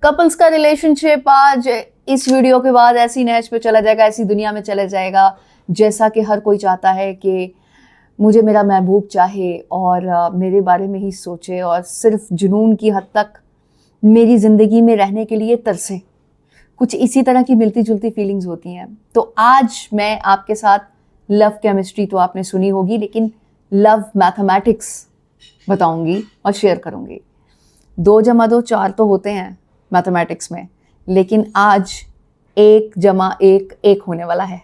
Couples का relationship आज इस वीडियो के बाद ऐसी नहज पे चला जाएगा, ऐसी दुनिया में चला जाएगा जैसा कि हर कोई चाहता है कि मुझे मेरा महबूब चाहे और मेरे बारे में ही सोचे और सिर्फ जुनून की हद तक मेरी ज़िंदगी में रहने के लिए तरसे। कुछ इसी तरह की मिलती जुलती फीलिंग्स होती हैं। तो आज मैं आपके साथ लव केमिस्ट्री तो आपने सुनी होगी, लेकिन लव मैथमेटिक्स बताऊंगी और शेयर करूंगी। 2 + 2 4 तो होते हैं मैथमेटिक्स में, लेकिन आज 1 + 1 1 होने वाला है,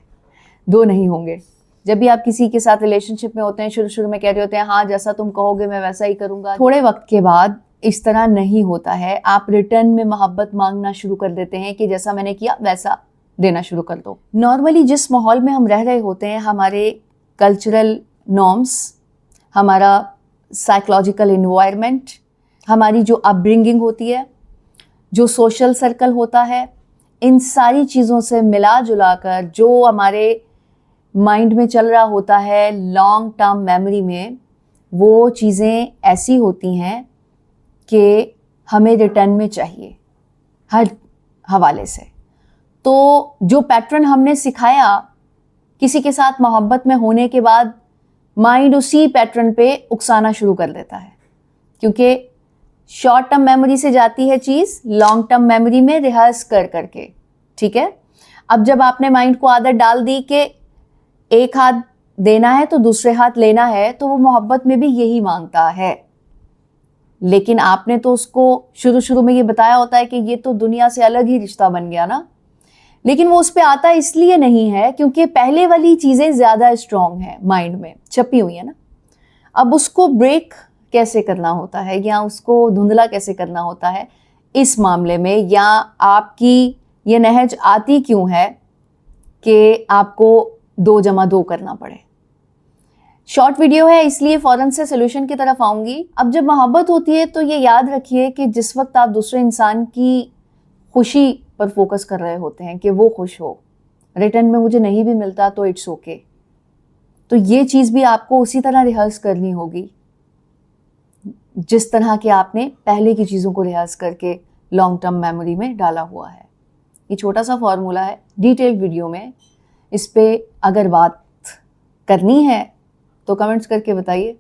2 नहीं होंगे। जब भी आप किसी के साथ रिलेशनशिप में होते हैं, शुरू में कह रहे होते हैं हाँ जैसा तुम कहोगे मैं वैसा ही करूंगा। थोड़े वक्त के बाद इस तरह नहीं होता है। आप रिटर्न में मोहब्बत मांगना शुरू कर देते हैं कि जैसा मैंने किया वैसा देना शुरू कर दो। नॉर्मली जिस माहौल में हम रह रहे होते हैं, हमारे कल्चरल नॉर्म्स, हमारा साइकोलॉजिकल एनवायरनमेंट, हमारी जो अपब्रिंगिंग होती है, जो सोशल सर्कल होता है, इन सारी चीज़ों से मिला जुला कर जो हमारे माइंड में चल रहा होता है लॉन्ग टर्म मेमोरी में, वो चीज़ें ऐसी होती हैं कि हमें रिटर्न में चाहिए हर हवाले से। तो जो पैटर्न हमने सिखाया, किसी के साथ मोहब्बत में होने के बाद माइंड उसी पैटर्न पे उकसाना शुरू कर देता है, क्योंकि शॉर्ट टर्म मेमोरी से जाती है चीज़ लॉन्ग टर्म मेमोरी में रिहर्स कर करके। ठीक है, अब जब आपने माइंड को आदत डाल दी कि एक हाथ देना है तो दूसरे हाथ लेना है, तो वो मोहब्बत में भी यही मांगता है। लेकिन आपने तो उसको शुरू में ये बताया होता है कि ये तो दुनिया से अलग ही रिश्ता बन गया ना, लेकिन वो उस पर आता इसलिए नहीं है क्योंकि पहले वाली चीज़ें ज़्यादा स्ट्रॉन्ग हैं, माइंड में छपी हुई है ना। अब उसको ब्रेक कैसे करना होता है या उसको धुंधला कैसे करना होता है इस मामले में, या आपकी ये नहज आती क्यों है कि आपको 2 + 2 करना पड़े। शॉर्ट वीडियो है इसलिए फ़ौरन से सोल्यूशन की तरफ आऊँगी। अब जब मोहब्बत होती है तो ये याद रखिए कि जिस वक्त आप दूसरे इंसान की खुशी पर फोकस कर रहे होते हैं कि वो खुश हो, रिटर्न में मुझे नहीं भी मिलता तो इट्स ओके, तो ये चीज़ भी आपको उसी तरह रिहर्स करनी होगी जिस तरह के आपने पहले की चीज़ों को रिहर्स करके लॉन्ग टर्म मेमोरी में डाला हुआ है। ये छोटा सा फॉर्मूला है, डिटेल्ड वीडियो में इस पे अगर बात करनी है तो कमेंट्स करके बताइए।